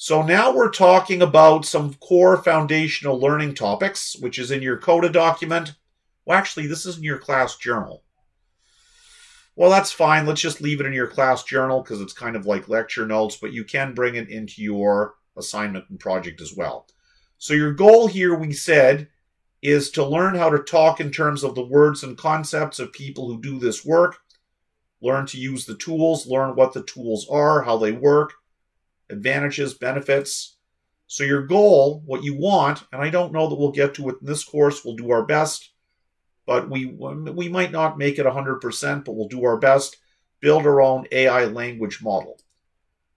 So now we're talking about some core foundational learning topics, which is in your CODA document. Well, actually, this is in your class journal. Well, that's fine. Let's just leave it in your class journal because it's kind of like lecture notes, but you can bring it into your assignment and project as well. So your goal here, we said, is to learn how to talk in terms of the words and concepts of people who do this work, learn to use the tools, learn what the tools are, how they work, advantages, benefits. So your goal, what you want, and I don't know that we'll get to it in this course, we'll do our best, but we might not make it 100%, but we'll do our best, build our own AI language model.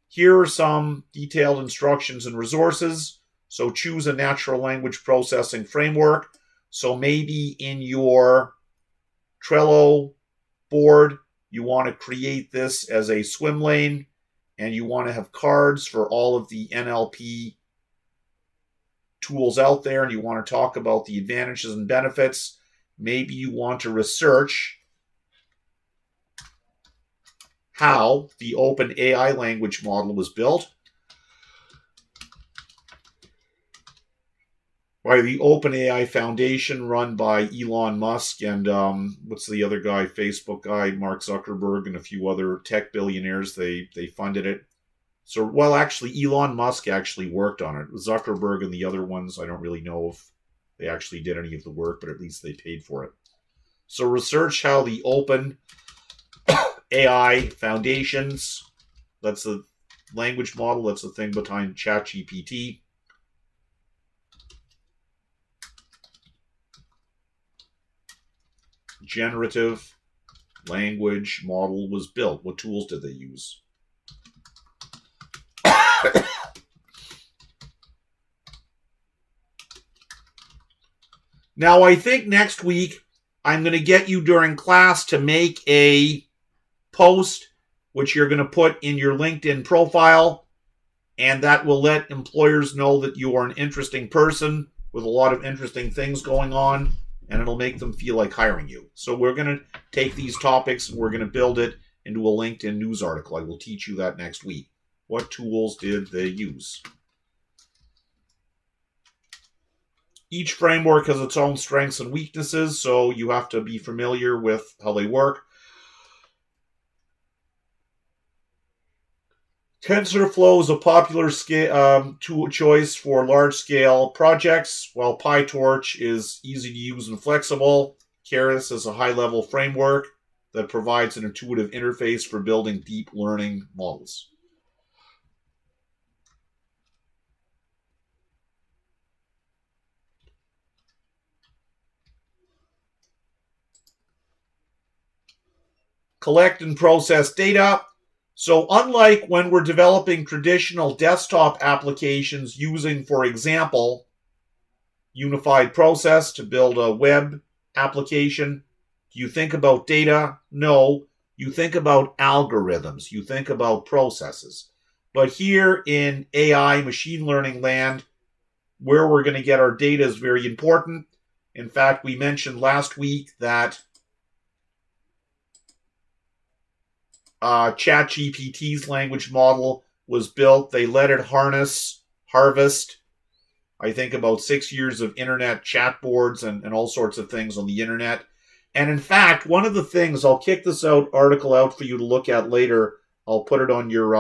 Here are some detailed instructions and resources. So choose a natural language processing framework. So maybe in your Trello board, you want to create this as a swim lane, and you want to have cards for all of the NLP tools out there, and you want to talk about the advantages and benefits. Maybe you want to research how the open AI language model was built by the Open AI Foundation run by Elon Musk and what's the other guy, Facebook guy, Mark Zuckerberg, and a few other tech billionaires. They funded it. So, well, actually, Elon Musk actually worked on it. Zuckerberg and the other ones, I don't really know if they actually did any of the work, but at least they paid for it. So research how the Open AI Foundations, that's the language model, that's the thing behind ChatGPT. Generative language model was built. What tools did they use? Now, I think next week I'm going to get you during class to make a post which you're going to put in your LinkedIn profile, and that will let employers know that you are an interesting person with a lot of interesting things going on, and it'll make them feel like hiring you. So we're going to take these topics and we're going to build it into a LinkedIn news article. I will teach you that next week. What tools did they use? Each framework has its own strengths and weaknesses, so you have to be familiar with how they work. TensorFlow is a popular tool choice for large-scale projects, while PyTorch is easy to use and flexible. Keras is a high-level framework that provides an intuitive interface for building deep learning models. Collect and process data. So unlike when we're developing traditional desktop applications using, for example, Unified Process to build a web application, do you think about data? No. You think about algorithms. You think about processes. But here in AI, machine learning land, where we're going to get our data is very important. In fact, we mentioned last week that ChatGPT's language model was built. They let it harvest, I think, about 6 years of internet chat boards and all sorts of things on the internet. And in fact, one of the things, I'll kick this article out for you to look at later. I'll put it on your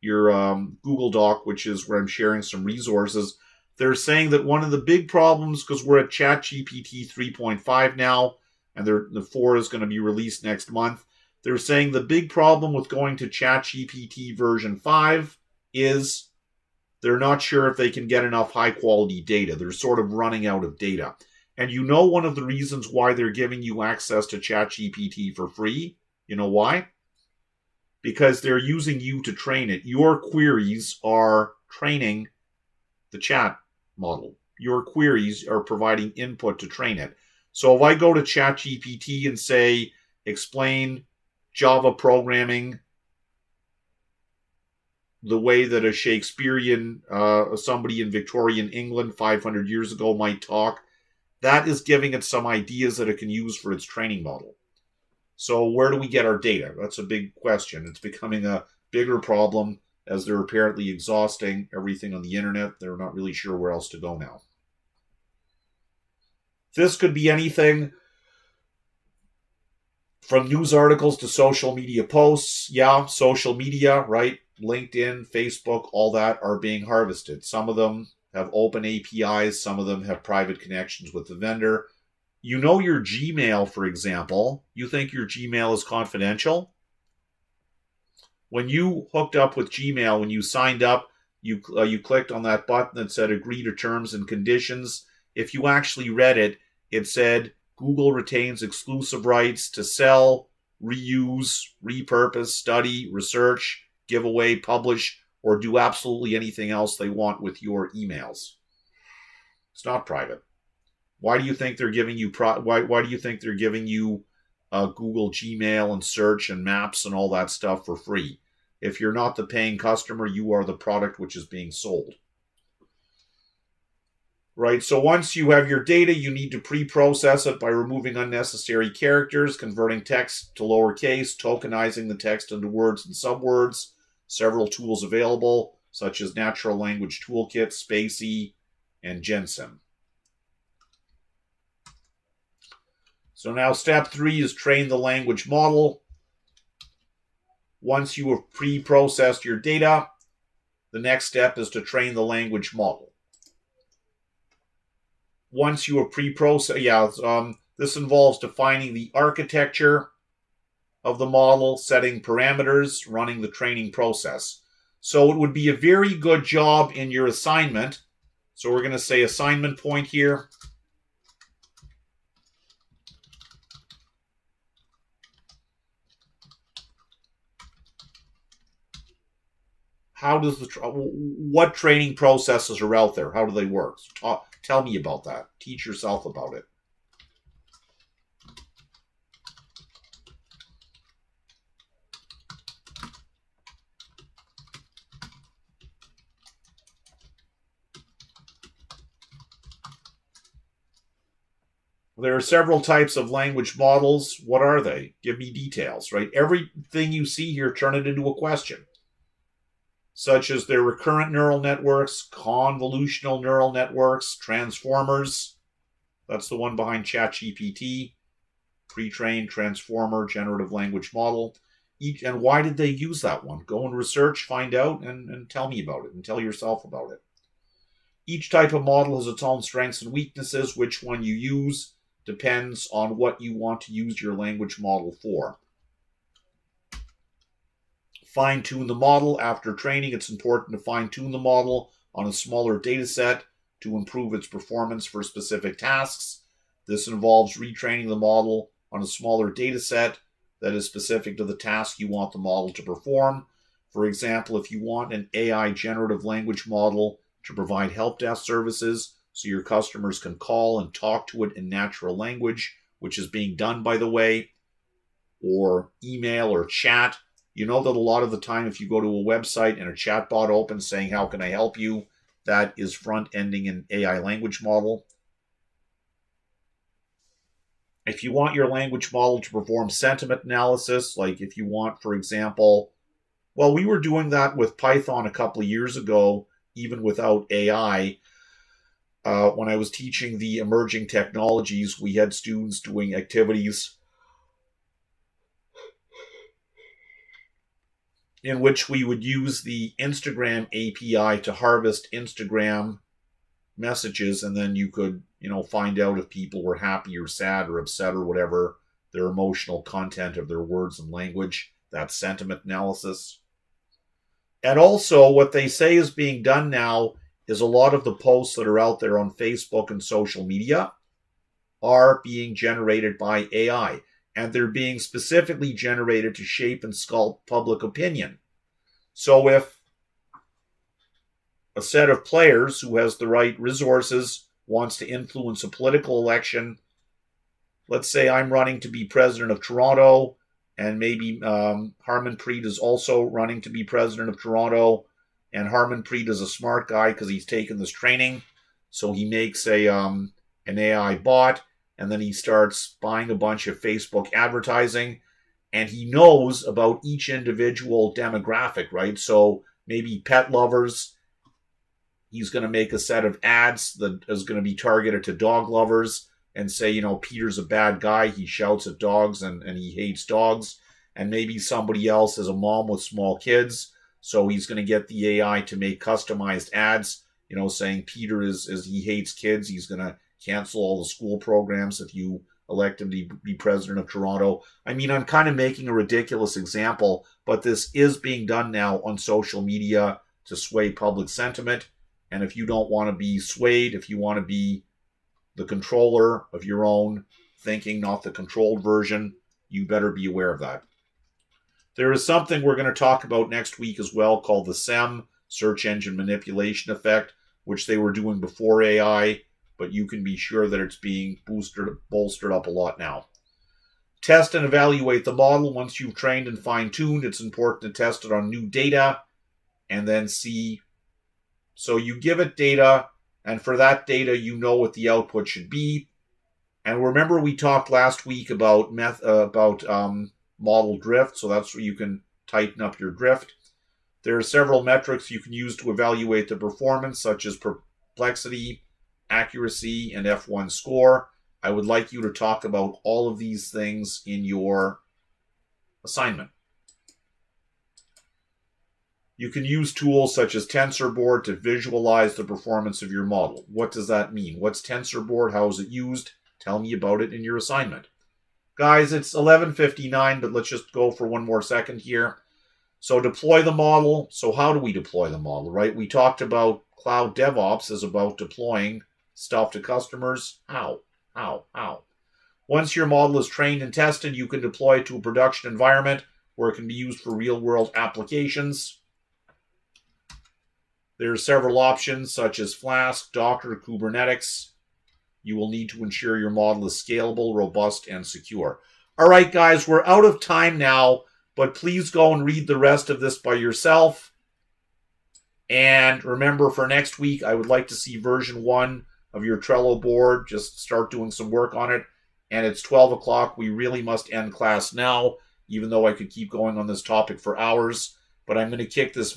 Google Doc, which is where I'm sharing some resources. They're saying that one of the big problems, because we're at ChatGPT 3.5 now, and the 4 is going to be released next month. They're saying the big problem with going to ChatGPT version 5 is they're not sure if they can get enough high-quality data. They're sort of running out of data. And you know one of the reasons why they're giving you access to ChatGPT for free? You know why? Because they're using you to train it. Your queries are training the chat model. Your queries are providing input to train it. So if I go to ChatGPT and say, explain Java programming the way that a Shakespearean, somebody in Victorian England 500 years ago might talk, that is giving it some ideas that it can use for its training model. So where do we get our data? That's a big question. It's becoming a bigger problem as they're apparently exhausting everything on the internet. They're not really sure where else to go now. This could be anything from news articles to social media posts. Yeah, social media, right? LinkedIn, Facebook, all that are being harvested. Some of them have open APIs. Some of them have private connections with the vendor. You know your Gmail, for example. You think your Gmail is confidential? When you hooked up with Gmail, when you signed up, you clicked on that button that said agree to terms and conditions. If you actually read it, it said Google retains exclusive rights to sell, reuse, repurpose, study, research, give away, publish, or do absolutely anything else they want with your emails. It's not private. Why do you think they're giving you why do you think they're giving you Google Gmail and search and maps and all that stuff for free? If you're not the paying customer, you are the product which is being sold. Right, so once you have your data, you need to pre-process it by removing unnecessary characters, converting text to lowercase, tokenizing the text into words and subwords. Several tools available, such as Natural Language Toolkit, Spacey, and Gensim. So now step 3 is train the language model. Once you have pre-processed your data, the next step is to train the language model. Once you have pre-processed, this involves defining the architecture of the model, setting parameters, running the training process. So it would be a very good job in your assignment. So we're going to say assignment point here. What training processes are out there? How do they work? Tell me about that. Teach yourself about it. There are several types of language models. What are they? Give me details, right? Everything you see here, turn it into a question. Such as their recurrent neural networks, convolutional neural networks, transformers. That's the one behind ChatGPT. Pre-trained transformer generative language model. And why did they use that one? Go and research, find out, and tell me about it, and tell yourself about it. Each type of model has its own strengths and weaknesses. Which one you use depends on what you want to use your language model for. Fine-tune the model. After training, it's important to fine-tune the model on a smaller data set to improve its performance for specific tasks. This involves retraining the model on a smaller data set that is specific to the task you want the model to perform. For example, if you want an AI generative language model to provide help desk services so your customers can call and talk to it in natural language, which is being done, by the way, or email or chat. You know that a lot of the time if you go to a website and a chatbot opens saying, how can I help you? That is front-ending an AI language model. If you want your language model to perform sentiment analysis, like if you want, for example, well, we were doing that with Python a couple of years ago, even without AI. When I was teaching the emerging technologies, we had students doing activities in which we would use the Instagram API to harvest Instagram messages, and then you could, find out if people were happy or sad or upset or whatever, their emotional content of their words and language. That's sentiment analysis. And also, what they say is being done now is a lot of the posts that are out there on Facebook and social media are being generated by AI. And they're being specifically generated to shape and sculpt public opinion. So if a set of players who has the right resources wants to influence a political election, let's say I'm running to be president of Toronto, and maybe Harmanpreet is also running to be president of Toronto, and Harmanpreet is a smart guy because he's taken this training, so he makes an AI bot, and then he starts buying a bunch of Facebook advertising, and he knows about each individual demographic, right? So maybe pet lovers. He's going to make a set of ads that is going to be targeted to dog lovers and say, Peter's a bad guy. He shouts at dogs and he hates dogs. And maybe somebody else is a mom with small kids. So he's going to get the AI to make customized ads, saying Peter is he hates kids. He's going to cancel all the school programs if you elect him to be president of Toronto. I mean, I'm kind of making a ridiculous example, but this is being done now on social media to sway public sentiment. And if you don't want to be swayed, if you want to be the controller of your own thinking, not the controlled version, you better be aware of that. There is something we're going to talk about next week as well called the SEM, search engine manipulation effect, which they were doing before AI, but you can be sure that it's being bolstered up a lot now. Test and evaluate the model. Once you've trained and fine-tuned, it's important to test it on new data and then see. So you give it data, and for that data, you know what the output should be. And remember, we talked last week about model drift, so that's where you can tighten up your drift. There are several metrics you can use to evaluate the performance, such as perplexity, accuracy, and F1 score. I would like you to talk about all of these things in your assignment. You can use tools such as TensorBoard to visualize the performance of your model. What does that mean? What's TensorBoard? How is it used? Tell me about it in your assignment. Guys, it's 11:59, but let's just go for one more second here. So deploy the model. So how do we deploy the model, right? We talked about cloud DevOps is about deploying stuff to customers. How? Once your model is trained and tested, you can deploy it to a production environment where it can be used for real-world applications. There are several options such as Flask, Docker, Kubernetes. You will need to ensure your model is scalable, robust, and secure. All right, guys, we're out of time now, but please go and read the rest of this by yourself. And remember, for next week, I would like to see version 1 of your Trello board. Just start doing some work on it. And it's 12 o'clock. We really must end class now, even though I could keep going on this topic for hours. But I'm going to kick this video